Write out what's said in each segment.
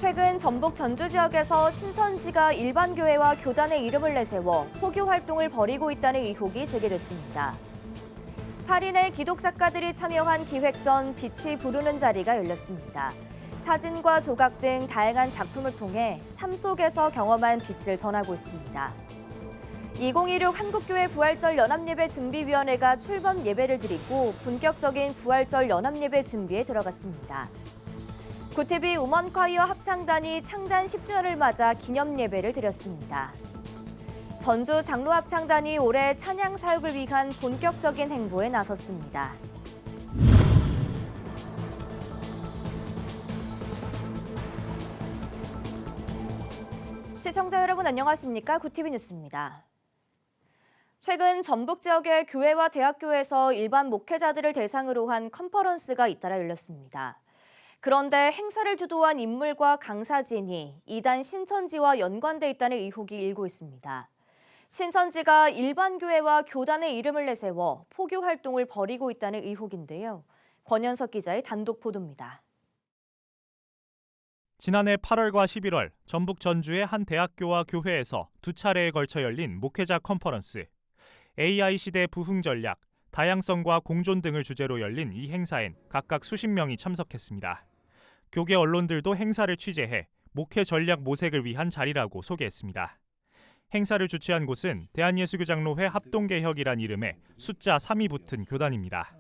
최근 전북 전주 지역에서 신천지가 일반 교회와 교단의 이름을 내세워 포교 활동을 벌이고 있다는 의혹이 제기됐습니다. 8인의 기독 작가들이 참여한 기획전 빛이 부르는 자리가 열렸습니다. 사진과 조각 등 다양한 작품을 통해 삶 속에서 경험한 빛을 전하고 있습니다. 2016 한국교회 부활절 연합예배 준비위원회가 출범 예배를 드리고 본격적인 부활절 연합예배 준비에 들어갔습니다. 구티비 우먼콰이어 합창단이 창단 10주년을 맞아 기념예배를 드렸습니다. 전주 장로합창단이 올해 찬양 사역을 위한 본격적인 행보에 나섰습니다. 시청자 여러분 안녕하십니까? 구티비 뉴스입니다. 최근 전북 지역의 교회와 대학교에서 일반 목회자들을 대상으로 한 컨퍼런스가 잇따라 열렸습니다. 그런데 행사를 주도한 인물과 강사진이 이단 신천지와 연관돼 있다는 의혹이 일고 있습니다. 신천지가 일반 교회와 교단의 이름을 내세워 포교 활동을 벌이고 있다는 의혹인데요. 권현석 기자의 단독 보도입니다. 지난해 8월과 11월 전북 전주의 한 대학교와 교회에서 두 차례에 걸쳐 열린 목회자 컨퍼런스. AI 시대 부흥 전략, 다양성과 공존 등을 주제로 열린 이 행사엔 각각 수십 명이 참석했습니다. 교계 언론들도 행사를 취재해 목회 전략 모색을 위한 자리라고 소개했습니다. 행사를 주최한 곳은 대한예수교장로회 합동개혁이란 이름의 숫자 3이 붙은 교단입니다.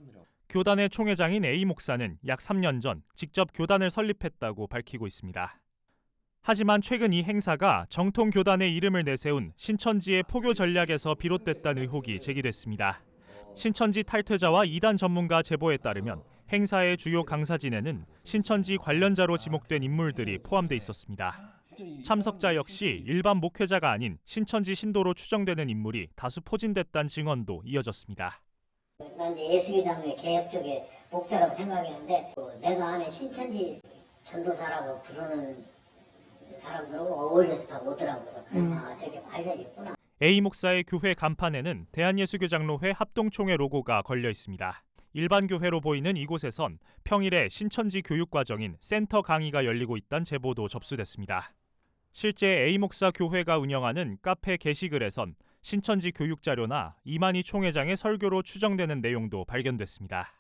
교단의 총회장인 A 목사는 약 3년 전 직접 교단을 설립했다고 밝히고 있습니다. 하지만 최근 이 행사가 정통 교단의 이름을 내세운 신천지의 포교 전략에서 비롯됐다는 의혹이 제기됐습니다. 신천지 탈퇴자와 이단 전문가 제보에 따르면 행사의 주요 강사진에는 신천지 관련자로 지목된 인물들이 포함돼 있었습니다. 참석자 역시 일반 목회자가 아닌 신천지 신도로 추정되는 인물이 다수 포진됐다는 증언도 이어졌습니다. 난 이제 예수교장의 개혁 쪽에 목사라고 생각했는데 내가 아는 신천지 전도사라고 부르는 사람들하고 어울려서 다 오더라고요. 아, 저게 관련이 있구나. A 목사의 교회 간판에는 대한예수교장로회 합동총회 로고가 걸려 있습니다. 일반 교회로 보이는 이곳에선 평일에 신천지 교육과정인 센터 강의가 열리고 있다는 제보도 접수됐습니다. 실제 A 목사 교회가 운영하는 카페 게시글에선 신천지 교육자료나 이만희 총회장의 설교로 추정되는 내용도 발견됐습니다.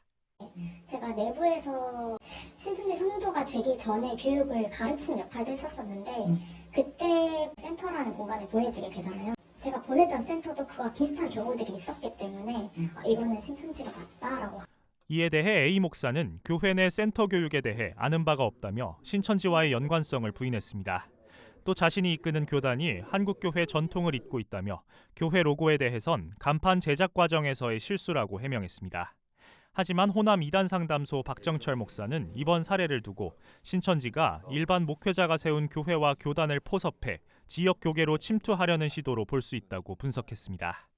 제가 내부에서 신천지 성도가 되기 전에 교육을 가르치는 역할도 했었었는데 그때 센터라는 공간에 보여지게 되잖아요. 제가 보냈던 센터도 그와 비슷한 경우들이 있었기 때문에 이거는 신천지가 맞다라고. 이에 대해 A 목사는 교회 내 센터 교육에 대해 아는 바가 없다며 신천지와의 연관성을 부인했습니다. 또 자신이 이끄는 교단이 한국교회 전통을 잇고 있다며 교회 로고에 대해선 간판 제작 과정에서의 실수라고 해명했습니다. 하지만 호남 이단 상담소 박정철 목사는 이번 사례를 두고 신천지가 일반 목회자가 세운 교회와 교단을 포섭해 지역 교계로 침투하려는 시도로 볼 수 있다고 분석했습니다.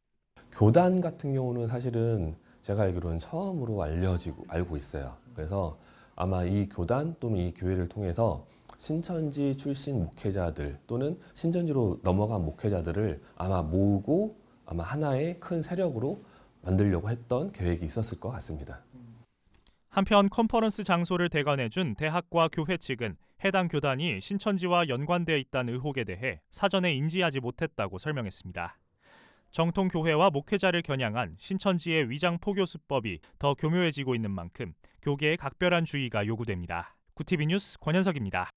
교단 같은 경우는 사실은 제가 알기로는 처음으로 알고 있어요. 그래서 아마 이 교단 또는 이 교회를 통해서 신천지 출신 목회자들 또는 신천지로 넘어간 목회자들을 아마 모으고 아마 하나의 큰 세력으로 만들려고 했던 계획이 있었을 것 같습니다. 한편 컨퍼런스 장소를 대관해준 대학과 교회 측은 해당 교단이 신천지와 연관되어 있다는 의혹에 대해 사전에 인지하지 못했다고 설명했습니다. 정통 교회와 목회자를 겨냥한 신천지의 위장 포교 수법이 더 교묘해지고 있는 만큼 교계의 각별한 주의가 요구됩니다. 구티비 뉴스 권현석입니다.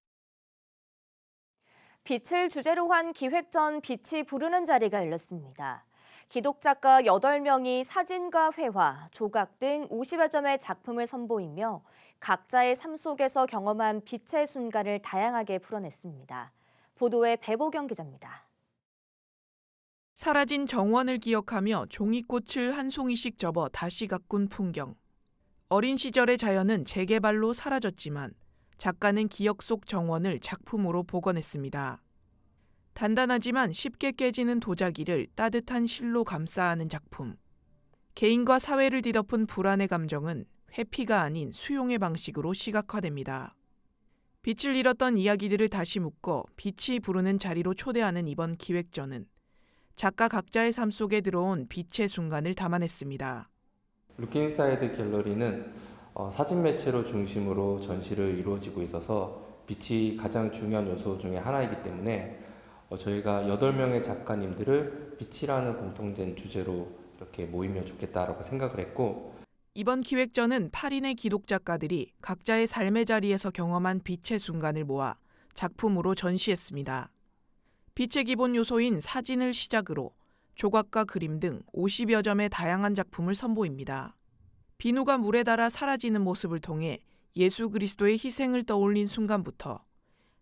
빛을 주제로 한 기획전 빛이 부르는 자리가 열렸습니다. 기독 작가 8명이 사진과 회화, 조각 등 50여 점의 작품을 선보이며 각자의 삶 속에서 경험한 빛의 순간을 다양하게 풀어냈습니다. 보도에 배보경 기자입니다. 사라진 정원을 기억하며 종이꽃을 한 송이씩 접어 다시 가꾼 풍경. 어린 시절의 자연은 재개발로 사라졌지만 작가는 기억 속 정원을 작품으로 복원했습니다. 단단하지만 쉽게 깨지는 도자기를 따뜻한 실로 감싸 하는 작품. 개인과 사회를 뒤덮은 불안의 감정은 회피가 아닌 수용의 방식으로 시각화됩니다. 빛을 잃었던 이야기들을 다시 묶어 빛이 부르는 자리로 초대하는 이번 기획전은 작가 각자의 삶 속에 들어온 빛의 순간을 담아냈습니다. 루킹 사이드 갤러리는 사진 매체로 중심으로 전시를 이루어지고 있어서 빛이 가장 중요한 요소 중에 하나이기 때문에 저희가 8명의 작가님들을 빛이라는 공통된 주제로 이렇게 모이면 좋겠다라고 생각을 했고, 이번 기획전은 8인의 기독 작가들이 각자의 삶의 자리에서 경험한 빛의 순간을 모아 작품으로 전시했습니다. 빛의 기본 요소인 사진을 시작으로 조각과 그림 등 50여 점의 다양한 작품을 선보입니다. 비누가 물에 닿아 사라지는 모습을 통해 예수 그리스도의 희생을 떠올린 순간부터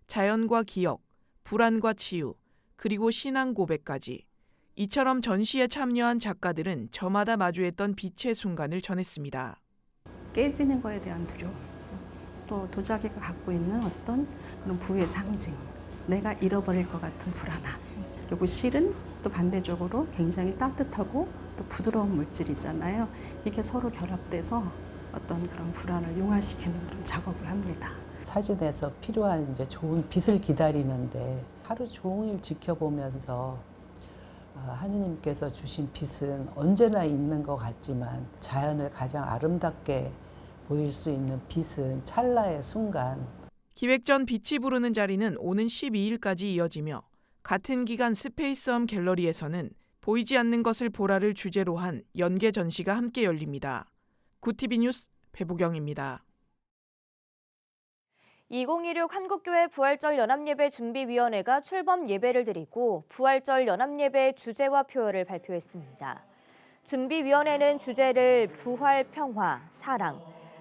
자연과 기억, 불안과 치유, 그리고 신앙 고백까지 이처럼 전시에 참여한 작가들은 저마다 마주했던 빛의 순간을 전했습니다. 깨지는 거에 대한 두려움, 또 도자기가 갖고 있는 어떤 그런 부의 상징, 내가 잃어버릴 것 같은 불안함, 그리고 실은 또 반대적으로 굉장히 따뜻하고 또 부드러운 물질이잖아요. 이게 서로 결합돼서 어떤 그런 불안을 용화시키는 그런 작업을 합니다. 사진에서 필요한 이제 좋은 빛을 기다리는데 하루 종일 지켜보면서 하느님께서 주신 빛은 언제나 있는 것 같지만 자연을 가장 아름답게 보일 수 있는 빛은 찰나의 순간. 기획전 빛이 부르는 자리는 오는 12일까지 이어지며 같은 기간 스페이스엄 갤러리에서는 보이지 않는 것을 보라를 주제로 한 연계 전시가 함께 열립니다. 구티비 뉴스 배보경입니다. 2026 한국교회 부활절 연합예배 준비위원회가 출범 예배를 드리고 부활절 연합예배 주제와 표어를 발표했습니다. 준비위원회는 주제를 부활, 평화, 사랑,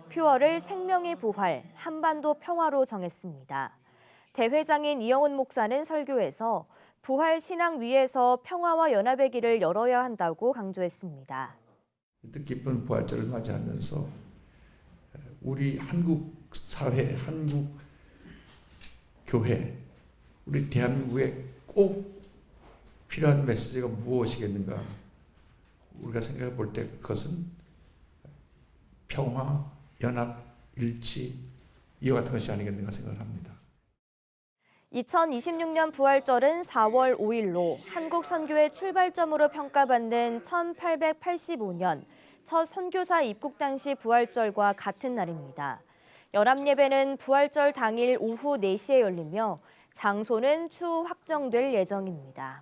표어를 생명의 부활, 한반도 평화로 정했습니다. 대회장인 이영훈 목사는 설교에서 부활 신앙 위에서 평화와 연합의 길을 열어야 한다고 강조했습니다. 뜻깊은 부활절을 맞이하면서 우리 한국 사회, 한국 교회, 우리 대한민국에 꼭 필요한 메시지가 무엇이겠는가? 우리가 생각해 볼 때 그것은 평화, 연합, 일치 이와 같은 것이 아니겠는가 생각을 합니다. 2026년 부활절은 4월 5일로 한국 선교의 출발점으로 평가받는 1885년 첫 선교사 입국 당시 부활절과 같은 날입니다. 연합예배는 부활절 당일 오후 4시에 열리며 장소는 추후 확정될 예정입니다.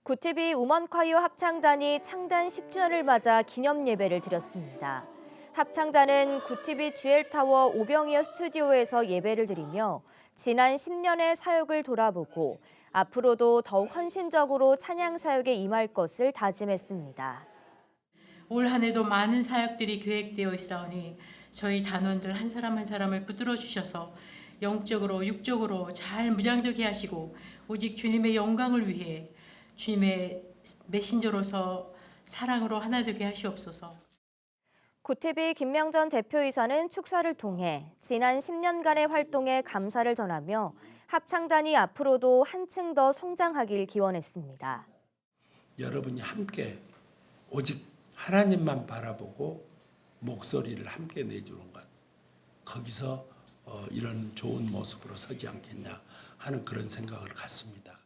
구티비 우먼콰이어 합창단이 창단 10주년을 맞아 기념예배를 드렸습니다. 합창단은 구티비 GL타워 오병이어 스튜디오에서 예배를 드리며 지난 10년의 사역을 돌아보고 앞으로도 더욱 헌신적으로 찬양 사역에 임할 것을 다짐했습니다. 올 한 해도 많은 사역들이 계획되어 있사오니 저희 단원들 한 사람 한 사람을 붙들어 주셔서 영적으로 육적으로 잘 무장되게 하시고 오직 주님의 영광을 위해 주님의 메신저로서 사랑으로 하나 되게 하시옵소서. 구티비 김명전 대표이사는 축사를 통해 지난 10년간의 활동에 감사를 전하며 합창단이 앞으로도 한층 더 성장하길 기원했습니다. 여러분이 함께 오직 하나님만 바라보고 목소리를 함께 내주는 것, 거기서 이런 좋은 모습으로 서지 않겠냐 하는 그런 생각을 갖습니다.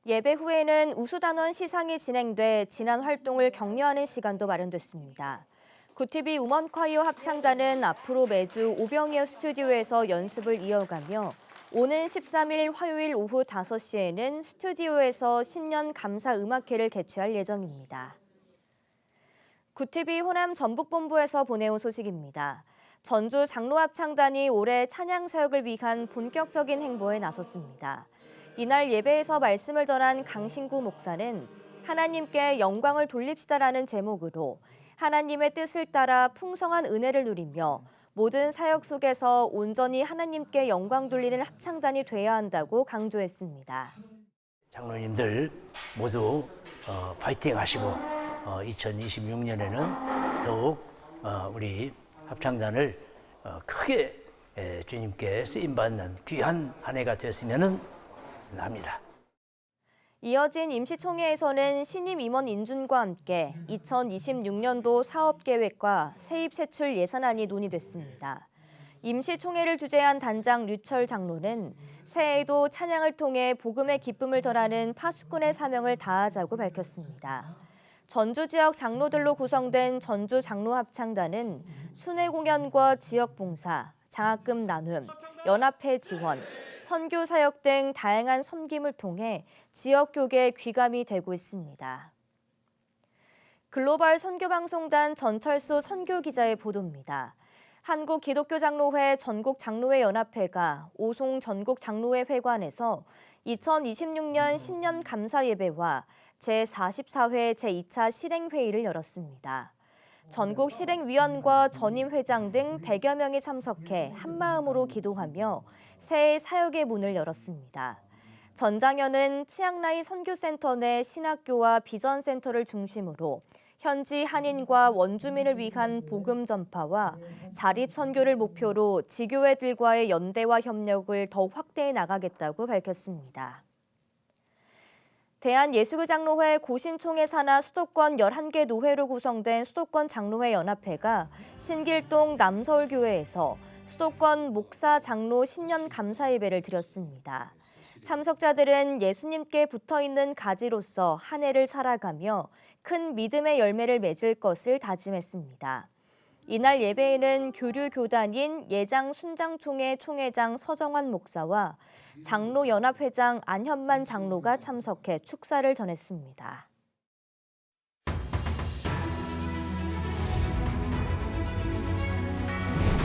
예배 후에는 우수단원 시상이 진행돼 지난 활동을 격려하는 시간도 마련됐습니다. 구티비 우먼콰이어 합창단은 앞으로 매주 오병이어 스튜디오에서 연습을 이어가며 오는 13일 화요일 오후 5시에는 스튜디오에서 신년 감사 음악회를 개최할 예정입니다. 구티비 호남 전북본부에서 보내온 소식입니다. 전주 장로합창단이 올해 찬양 사역을 위한 본격적인 행보에 나섰습니다. 이날 예배에서 말씀을 전한 강신구 목사는 하나님께 영광을 돌립시다라는 제목으로 하나님의 뜻을 따라 풍성한 은혜를 누리며 모든 사역 속에서 온전히 하나님께 영광 돌리는 합창단이 돼야 한다고 강조했습니다. 장로님들 모두 파이팅 하시고 2026년에는 더욱 우리 합창단을 크게 주님께 쓰임받는 귀한 한 해가 되었으면 합니다. 이어진 임시총회에서는 신임 임원 인준과 함께 2026년도 사업계획과 세입세출 예산안이 논의됐습니다. 임시총회를 주재한 단장 류철 장로는 새해에도 찬양을 통해 복음의 기쁨을 전하는 파수꾼의 사명을 다하자고 밝혔습니다. 전주 지역 장로들로 구성된 전주 장로합창단은 순회 공연과 지역 봉사, 장학금 나눔, 연합회 지원, 선교 사역 등 다양한 섬김을 통해 지역 교계에 귀감이 되고 있습니다. 글로벌 선교방송단 전철수 선교기자의 보도입니다. 한국기독교장로회 전국장로회연합회가 오송 전국장로회 회관에서 2026년 신년 감사예배와 제44회 제2차 실행회의를 열었습니다. 전국 실행위원과 전임회장 등 100여 명이 참석해 한마음으로 기도하며 새해 사역의 문을 열었습니다. 전장현은 치앙라이 선교센터 내 신학교와 비전센터를 중심으로 현지 한인과 원주민을 위한 복음 전파와 자립 선교를 목표로 지교회들과의 연대와 협력을 더 확대해 나가겠다고 밝혔습니다. 대한예수교장로회 고신총회 산하 수도권 11개 노회로 구성된 수도권 장로회 연합회가 신길동 남서울교회에서 수도권 목사 장로 신년 감사 예배를 드렸습니다. 참석자들은 예수님께 붙어있는 가지로서 한 해를 살아가며 큰 믿음의 열매를 맺을 것을 다짐했습니다. 이날 예배에는 교류교단인 예장 순장총회 총회장 서정환 목사와 장로연합회장 안현만 장로가 참석해 축사를 전했습니다.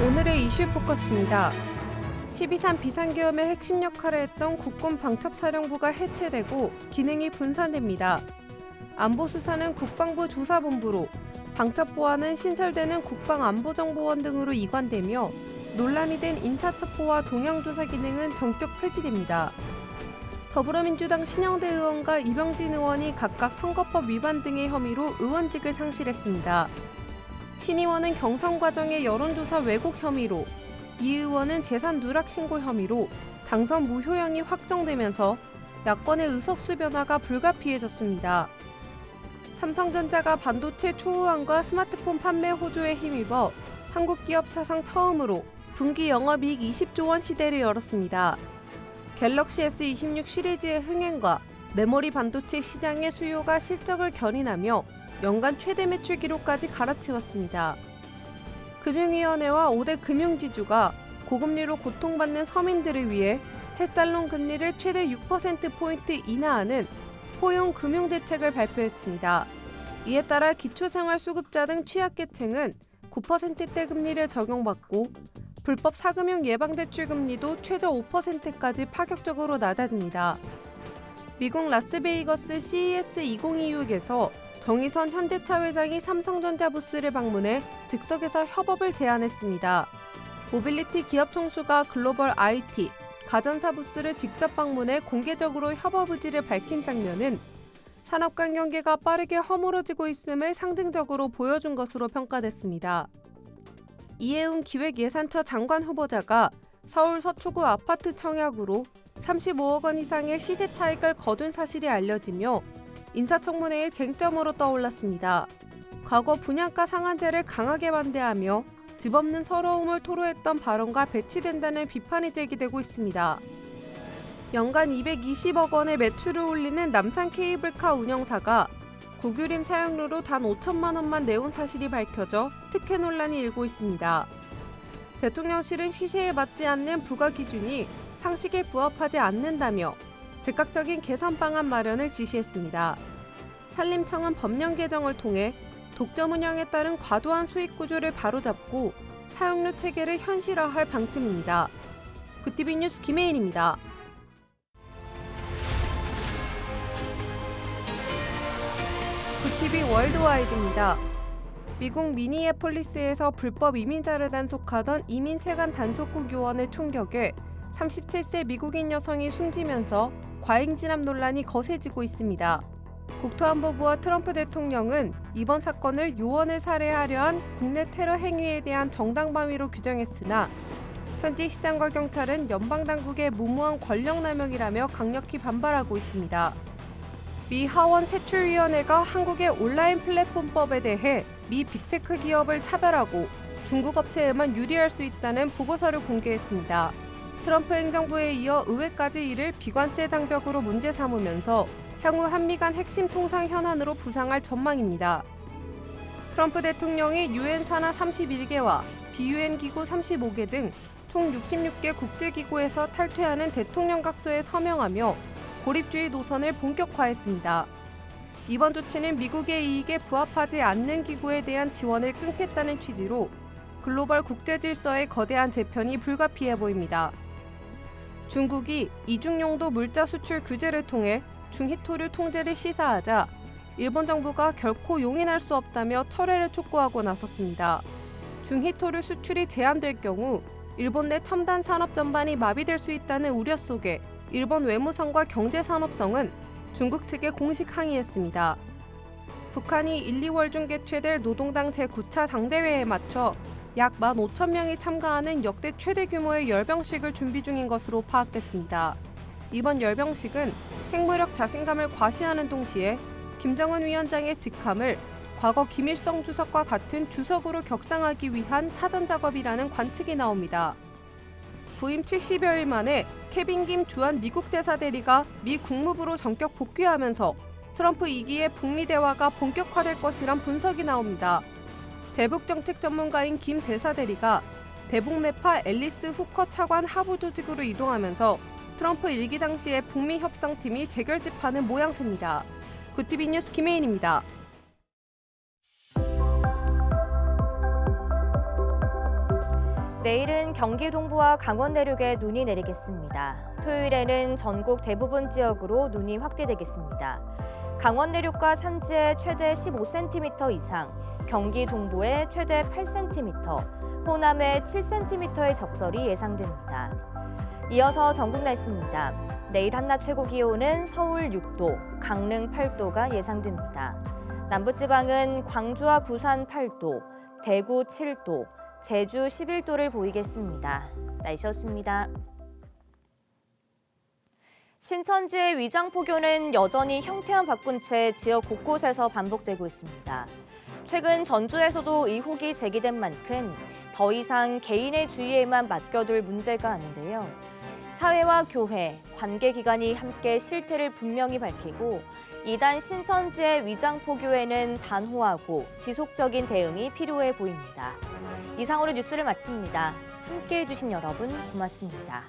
오늘의 이슈 포커스입니다. 12.3 비상계엄의 핵심 역할을 했던 국군 방첩사령부가 해체되고 기능이 분산됩니다. 안보수사는 국방부 조사본부로, 방첩보안은 신설되는 국방안보정보원 등으로 이관되며 논란이 된 인사첩보와 동향조사 기능은 전격 폐지됩니다. 더불어민주당 신영대 의원과 이병진 의원이 각각 선거법 위반 등의 혐의로 의원직을 상실했습니다. 신 의원은 경선 과정의 여론조사 왜곡 혐의로, 이 의원은 재산 누락 신고 혐의로 당선 무효형이 확정되면서 야권의 의석수 변화가 불가피해졌습니다. 삼성전자가 반도체 초호환과 스마트폰 판매 호조에 힘입어 한국 기업 사상 처음으로 분기 영업이익 20조 원 시대를 열었습니다. 갤럭시 S26 시리즈의 흥행과 메모리 반도체 시장의 수요가 실적을 견인하며 연간 최대 매출 기록까지 갈아치웠습니다. 금융위원회와 5대 금융지주가 고금리로 고통받는 서민들을 위해 햇살론 금리를 최대 6%포인트 인하하는 포용 금융대책을 발표했습니다. 이에 따라 기초생활수급자 등 취약계층은 9%대 금리를 적용받고 불법 사금융 예방대출 금리도 최저 5%까지 파격적으로 낮아집니다. 미국 라스베이거스 CES 2026에서 정의선 현대차 회장이 삼성전자 부스를 방문해 즉석에서 협업을 제안했습니다. 모빌리티 기업 총수가 글로벌 IT, 가전사 부스를 직접 방문해 공개적으로 협업 의지를 밝힌 장면은 산업 간 경계가 빠르게 허물어지고 있음을 상징적으로 보여준 것으로 평가됐습니다. 이해운 기획예산처 장관 후보자가 서울 서초구 아파트 청약으로 35억 원 이상의 시세 차익을 거둔 사실이 알려지며 인사청문회의 쟁점으로 떠올랐습니다. 과거 분양가 상한제를 강하게 반대하며 집 없는 서러움을 토로했던 발언과 배치된다는 비판이 제기되고 있습니다. 연간 220억 원의 매출을 올리는 남산 케이블카 운영사가 국유림 사용료로 단 5천만 원만 내온 사실이 밝혀져 특혜 논란이 일고 있습니다. 대통령실은 시세에 맞지 않는 부과 기준이 상식에 부합하지 않는다며 즉각적인 개선 방안 마련을 지시했습니다. 산림청은 법령 개정을 통해 독점 운영에 따른 과도한 수익 구조를 바로잡고 사용료 체계를 현실화할 방침입니다. 구티비 뉴스 김혜인입니다. 구티비 월드와이드입니다. 미국 미니애폴리스에서 불법 이민자를 단속하던 이민 세관 단속국 요원을 총격해 37세 미국인 여성이 숨지면서 과잉 진압 논란이 거세지고 있습니다. 국토안보부와 트럼프 대통령은 이번 사건을 요원을 살해하려 한 국내 테러 행위에 대한 정당방위로 규정했으나 현지 시장과 경찰은 연방당국의 무모한 권력남용이라며 강력히 반발하고 있습니다. 미 하원 세출위원회가 한국의 온라인 플랫폼법에 대해 미 빅테크 기업을 차별하고 중국 업체에만 유리할 수 있다는 보고서를 공개했습니다. 트럼프 행정부에 이어 의회까지 이를 비관세 장벽으로 문제 삼으면서 향후 한미 간 핵심 통상 현안으로 부상할 전망입니다. 트럼프 대통령이 유엔 산하 31개와 비유엔 기구 35개 등 총 66개 국제기구에서 탈퇴하는 대통령 각서에 서명하며 고립주의 노선을 본격화했습니다. 이번 조치는 미국의 이익에 부합하지 않는 기구에 대한 지원을 끊겠다는 취지로 글로벌 국제 질서의 거대한 재편이 불가피해 보입니다. 중국이 이중용도 물자 수출 규제를 통해 중히토류 통제를 시사하자 일본 정부가 결코 용인할 수 없다며 철회를 촉구하고 나섰습니다. 중히토류 수출이 제한될 경우 일본 내 첨단 산업 전반이 마비될 수 있다는 우려 속에 일본 외무성과 경제산업성은 중국 측에 공식 항의했습니다. 북한이 1, 2월 중 개최될 노동당 제9차 당대회에 맞춰 약 15,000명이 참가하는 역대 최대 규모의 열병식을 준비 중인 것으로 파악됐습니다. 이번 열병식은 핵무력 자신감을 과시하는 동시에 김정은 위원장의 직함을 과거 김일성 주석과 같은 주석으로 격상하기 위한 사전 작업이라는 관측이 나옵니다. 부임 70여일 만에 케빈 김 주한 미국 대사 대리가 미 국무부로 전격 복귀하면서 트럼프 2기의 북미 대화가 본격화될 것이란 분석이 나옵니다. 대북 정책 전문가인 김 대사 대리가 대북매파 앨리스 후커 차관 하부 조직으로 이동하면서 트럼프 1기 당시의 북미 협상팀이 재결집하는 모양새입니다. 굿티비 뉴스 김혜인입니다. 내일은 경기 동부와 강원 내륙에 눈이 내리겠습니다. 토요일에는 전국 대부분 지역으로 눈이 확대되겠습니다. 강원 내륙과 산지에 최대 15cm 이상, 경기 동부에 최대 8cm, 호남에 7cm의 적설이 예상됩니다. 이어서 전국 날씨입니다. 내일 한낮 최고 기온은 서울 6도, 강릉 8도가 예상됩니다. 남부지방은 광주와 부산 8도, 대구 7도, 제주 11도를 보이겠습니다. 날씨였습니다. 신천지의 위장포교는 여전히 형태만 바꾼 채 지역 곳곳에서 반복되고 있습니다. 최근 전주에서도 의혹이 제기된 만큼 더 이상 개인의 주의에만 맡겨둘 문제가 아닌데요. 사회와 교회, 관계기관이 함께 실태를 분명히 밝히고 이단 신천지의 위장포교에는 단호하고 지속적인 대응이 필요해 보입니다. 이상으로 뉴스를 마칩니다. 함께해 주신 여러분 고맙습니다.